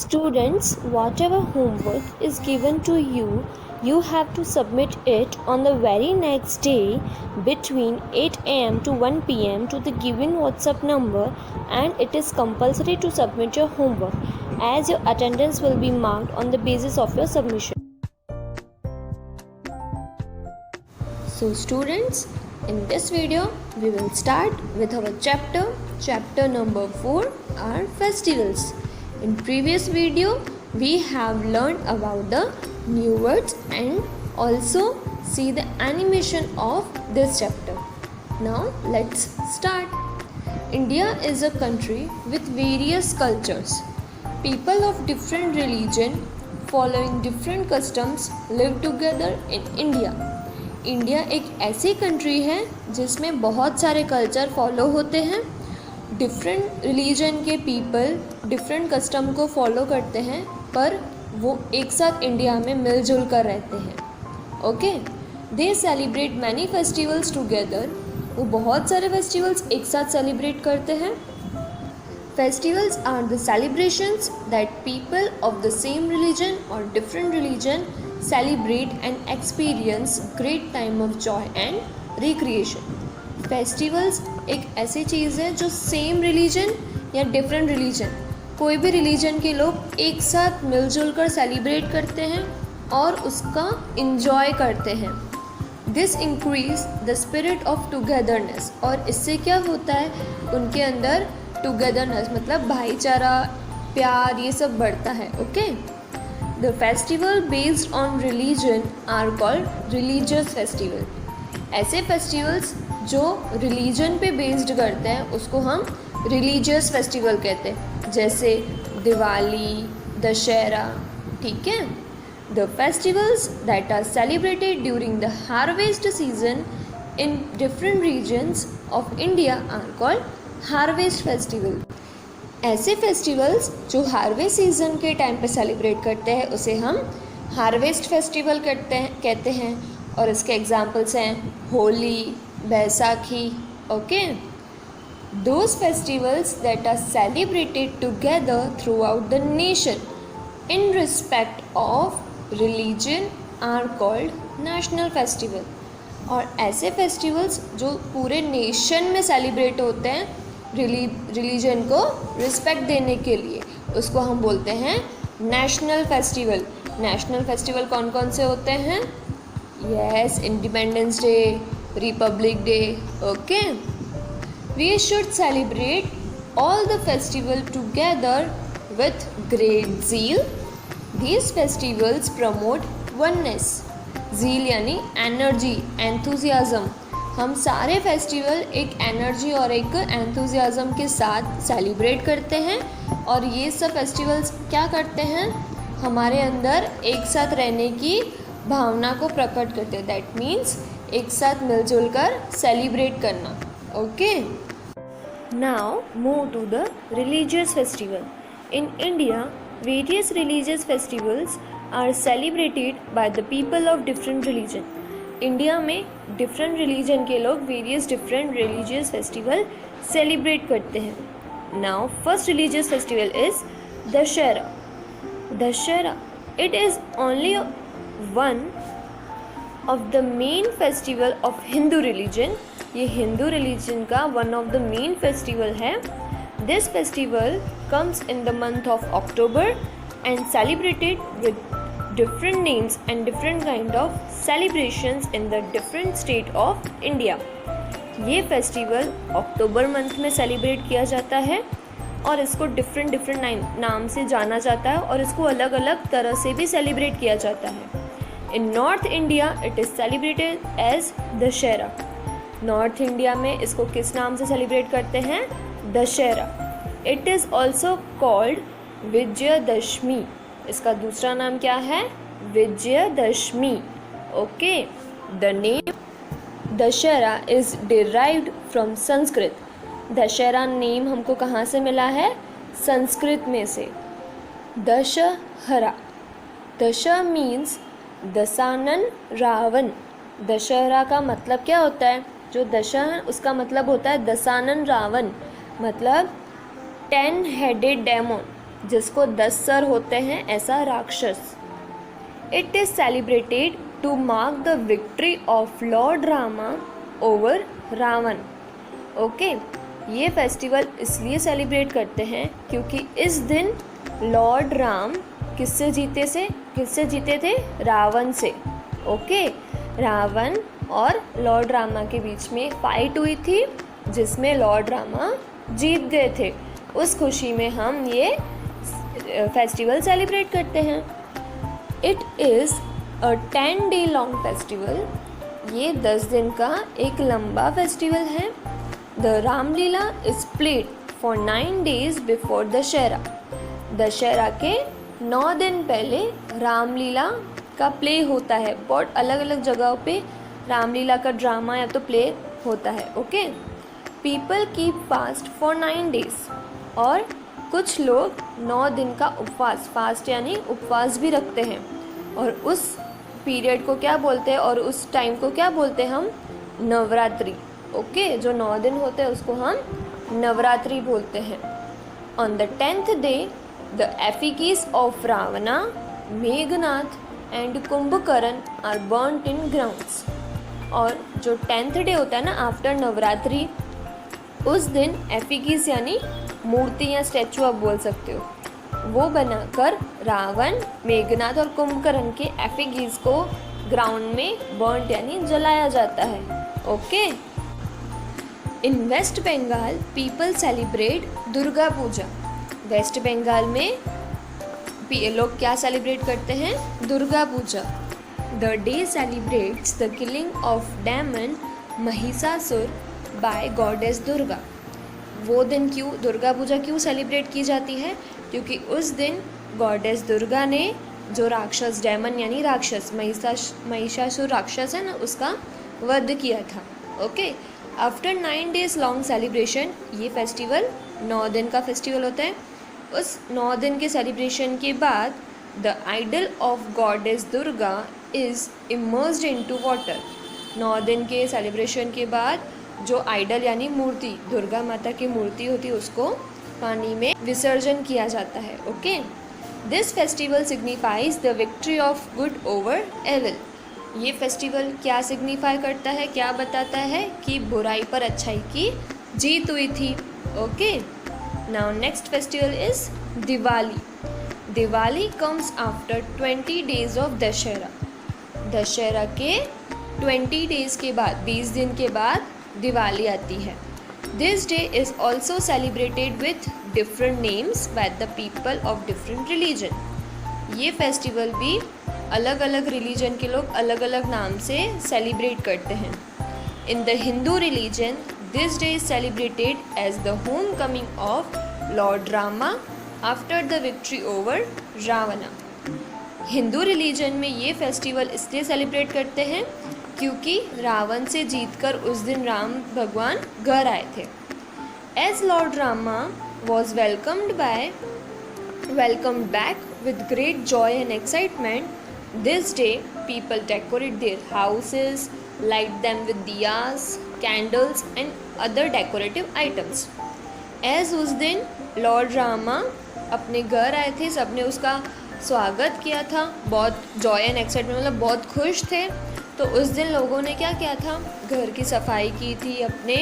Students, whatever homework is given to you, you have to submit it on the very next day between 8 am to 1 pm to the given WhatsApp number, and it is compulsory to submit your homework as your attendance will be marked on the basis of your submission. So students, in this video we will start with our chapter number 4, our festivals. In previous video we have learned about the new words and also see the animation of this chapter. Now let's start. India is a country with various cultures. People of different religion following different customs live together in India. India एक ऐसी country है जिसमें बहुत सारे culture follow होते हैं. Different religion के people different custom को फॉलो करते हैं, पर वो एक साथ इंडिया में मिलजुल कर रहते हैं. ओके, दे सेलिब्रेट मैनी फेस्टिवल्स टुगेदर. वो बहुत सारे फेस्टिवल्स एक साथ सेलिब्रेट करते हैं. Festivals are the celebrations that people of the same religion or different religion celebrate and experience great time of joy and recreation. Festivals एक ऐसी चीज़ है जो सेम रिलीजन या डिफरेंट रिलीजन, कोई भी रिलीजन के लोग एक साथ मिलजुल कर सेलिब्रेट करते हैं और उसका इंजॉय करते हैं. This increase the spirit of togetherness. और इससे क्या होता है, उनके अंदर टुगेदरनेस मतलब भाईचारा, प्यार, ये सब बढ़ता है. Okay, the festival based on religion are called religious festival. ऐसे फेस्टिवल्स जो रिलीजन पे बेस्ड करते हैं उसको हम रिलीजियस फेस्टिवल कहते हैं, जैसे दिवाली, दशहरा. ठीक है. The festivals that are celebrated during the harvest season in different regions of India are called harvest festival. ऐसे फेस्टिवल्स जो हार्वेस्ट सीजन के टाइम पे सेलिब्रेट करते हैं उसे हम हार्वेस्ट फेस्टिवल कहते हैं. और इसके एग्जांपल्स हैं Holi, Baisakhi. Okay, those festivals that are celebrated together throughout the nation in respect of religion are called national festival. और ऐसे फेस्टिवल्स जो पूरे नेशन में सेलिब्रेट होते हैं रिलीजन को रिस्पेक्ट देने के लिए, उसको हम बोलते हैं नेशनल फेस्टिवल. नेशनल फेस्टिवल कौन कौन से होते हैं? Yes, Independence Day, Republic Day. Okay, we should celebrate all the festival together with great zeal. These festivals promote oneness. Zeal यानी एनर्जी, एंथुजियाज़म. हम सारे फेस्टिवल एक एनर्जी और एक एंथुजियाज़म के साथ सेलिब्रेट करते हैं. और ये सब फेस्टिवल्स क्या करते हैं, हमारे अंदर एक साथ रहने की भावना को प्रकट करते हैं. दैट मीन्स एक साथ मिलजुल कर सेलिब्रेट करना. Okay, now move to the religious festival. In India various religious festivals are celebrated by the people of different religion. India में डिफरेंट रिलीजन के लोग various different religious festival celebrate करते हैं. Now first religious festival is Dussehra. Dussehra, it is only one of the main festival of Hindu religion. ये Hindu religion का one of the main festival है. This festival comes in the month of October and celebrated with different names and different kind of celebrations in the different state of India. ये festival अक्टूबर month में celebrate किया जाता है और इसको different नाम से जाना जाता है और इसको अलग अलग तरह से भी सेलिब्रेट किया जाता है. In North India it is celebrated as Dussehra. North India में इसको किस नाम से सेलिब्रेट करते हैं? Dussehra. It is also called Vijayadashami. इसका दूसरा नाम क्या है? Vijayadashami. Okay, the name Dussehra is derived from Sanskrit. Dussehra name हमको कहाँ से मिला है? संस्कृत में से. दशहरा, दश मीन्स दशानन रावण. दशहरा का मतलब क्या होता है? जो दशा है उसका मतलब होता है दशानन रावण, मतलब 10 हेडेड डेमोन. जिसको 10 सर होते हैं ऐसा राक्षस। It is celebrated to mark the victory of lord Rama over Ravan. Okay, ये फेस्टिवल इसलिए सेलिब्रेट करते हैं क्योंकि इस दिन लॉर्ड राम किससे जीते थे? रावण से। ओके, रावण और लॉर्ड रामा के बीच में फाइट हुई थी जिसमें लॉर्ड रामा जीत गए थे। उस खुशी में हम ये फेस्टिवल सेलिब्रेट करते हैं। It is a 10 day long festival. ये 10 दिन का एक लंबा फेस्टिवल है। The Ramlila is played for 9 days before Dussehra. Dussehra के 9 दिन पहले रामलीला का प्ले होता है। बहुत अलग अलग जगहों पे रामलीला का ड्रामा या तो प्ले होता है। Okay, people keep fast for 9 days। और कुछ लोग 9 दिन का फास्ट यानी उपवास भी रखते हैं। और उस पीरियड को क्या बोलते हैं, और उस टाइम को क्या बोलते हैं हम? नवरात्रि। ओके, जो 9 दिन होते हैं उसको हम नवरात्रि बोलते हैं। On the 10th day the effigies of Ravana, Meghnath and Kumbhakarna are burnt in grounds. और जो 10th डे होता है ना आफ्टर नवरात्रि, उस दिन एफिगीज यानी मूर्ति या स्टैचू आप बोल सकते हो, वो बनाकर रावण, मेघनाथ और कुंभकर्ण के एफिगीज को ग्राउंड में बर्न्ट यानी जलाया जाता है। Okay, in West Bengal people celebrate Durga Puja. West Bengal में लोग क्या सेलिब्रेट करते हैं? Durga Puja. The day celebrates the killing of demon Mahishasura by goddess Durga. वो दिन क्यों, दुर्गा पूजा क्यों सेलिब्रेट की जाती है? क्योंकि उस दिन गॉडेस दुर्गा ने जो राक्षस, डेमन यानी राक्षस, महिषासुर राक्षस है ना, उसका वध किया था। Okay, after 9 days long celebration, ये फेस्टिवल 9 दिन का फेस्टिवल होता है। उस 9 दिन के सेलिब्रेशन के बाद the idol of goddess Durga is immersed into water. 9 दिन के सेलिब्रेशन के बाद जो आइडल यानी मूर्ति, दुर्गा माता की मूर्ति होती है, उसको पानी में विसर्जन किया जाता है। Okay, this festival signifies the victory of good over evil. ये फेस्टिवल क्या सिग्निफाई करता है, क्या बताता है? कि बुराई पर अच्छाई की जीत हुई थी। Okay, now next festival is Diwali. Diwali comes after 20 days of Dussehra. Dussehra के 20 days के बाद, 20 दिन के बाद दिवाली आती है। This day is also celebrated with different names by the people of different religion. ये फेस्टिवल भी अलग अलग रिलीजन के लोग अलग अलग नाम से सेलिब्रेट करते हैं। In the Hindu religion this day is celebrated as the homecoming of lord Rama after the victory over Ravana. Hindu religion में ये फेस्टिवल इसलिए सेलिब्रेट करते हैं क्योंकि रावण से जीतकर उस दिन राम भगवान घर आए थे। As lord Rama was welcomed back with great joy and excitement, this day people decorate their houses, light them with diyas, candles and other decorative items. As उस दिन लॉर्ड रामा अपने घर आए थे, सबने उसका स्वागत किया था, बहुत जॉय एंड एक्साइटमेंट, मतलब बहुत खुश थे। तो उस दिन लोगों ने क्या किया था? घर की सफाई की थी, अपने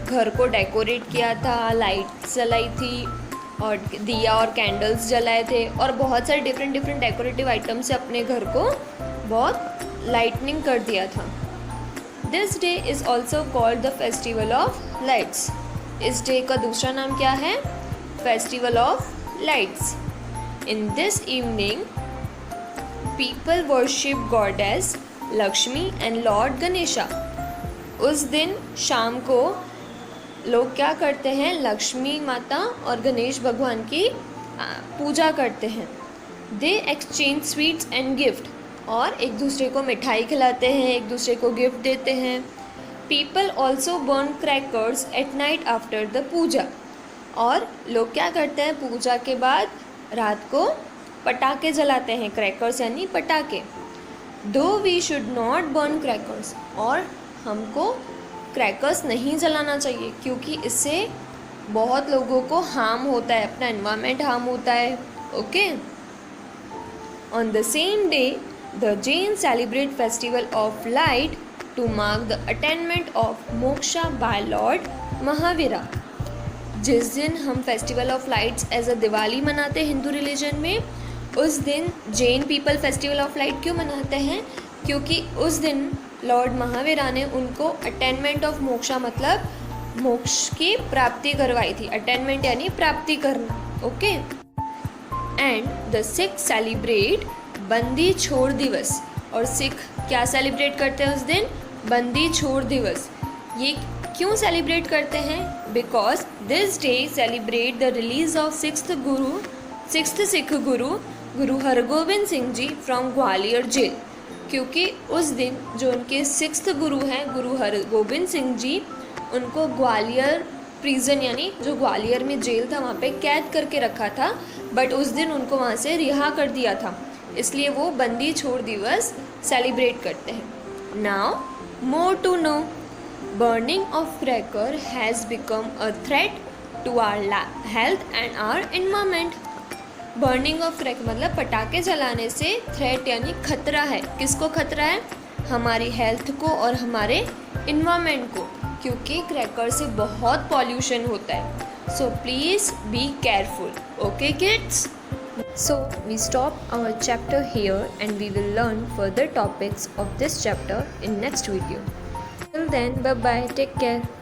घर को डेकोरेट किया था, लाइट्स जलाई थी और दिया और कैंडल्स जलाए थे और बहुत सारे डिफरेंट डेकोरेटिव आइटम से अपने घर को बहुत लाइटनिंग कर दिया था। This day is also called the festival of lights. इस डे का दूसरा नाम क्या है? Festival of lights. In this evening people worship goddess Lakshmi and Lord Ganesha. उस दिन शाम को लोग क्या करते हैं? लक्ष्मी माता और गणेश भगवान की पूजा करते हैं। दे एक्सचेंज स्वीट्स एंड गिफ्ट, और एक दूसरे को मिठाई खिलाते हैं, एक दूसरे को गिफ्ट देते हैं। People also burn crackers at night after the puja, और लोग क्या करते हैं? पूजा के बाद रात को पटाखे जलाते हैं, क्रैकर्स यानी पटाखे। दो we should not burn crackers, और हमको क्रैकर्स नहीं जलाना चाहिए क्योंकि इससे बहुत लोगों को हार्म होता है, अपना एनवायरनमेंट हार्म होता है. Okay. On the same day, the Jains celebrate festival of light to mark the attainment of moksha by Lord Mahavira. जिस दिन हम festival of lights as a Diwali मनाते हैं हिंदू रिलीजन में, उस दिन Jain people festival of light क्यों मनाते हैं? क्योंकि उस दिन लॉर्ड महावीरा ने उनको अटेनमेंट ऑफ मोक्षा मतलब मोक्ष की प्राप्ति करवाई थी. अटेनमेंट यानी प्राप्ति करना. Okay. And the Sikh celebrate बंदी छोड़ दिवस. और सिख क्या सेलिब्रेट करते हैं उस दिन? बंदी छोड़ दिवस. ये क्यों सेलिब्रेट करते हैं? Because this day celebrate the release of sixth Sikh Guru Hargobind Singh ji from Gwalior jail. क्योंकि उस दिन जो उनके सिक्स्थ गुरु हैं गुरु हरगोबिंद सिंह जी, उनको ग्वालियर प्रिजन यानी जो ग्वालियर में जेल था वहाँ पे कैद करके रखा था, बट उस दिन उनको वहाँ से रिहा कर दिया था, इसलिए वो बंदी छोड़ दिवस सेलिब्रेट करते हैं. Now more to know. Burning of cracker has become a threat to our health and our environment. Burning of cracker मतलब पटाखे जलाने से थ्रेट यानी खतरा है. किसको खतरा है? हमारी हेल्थ को और हमारे इन्वायरमेंट को, क्योंकि क्रैकर से बहुत पॉल्यूशन होता है. So please be careful. Okay kids? So we stop our chapter here and we will learn further topics of this chapter in next video. Till then, bye bye, take care.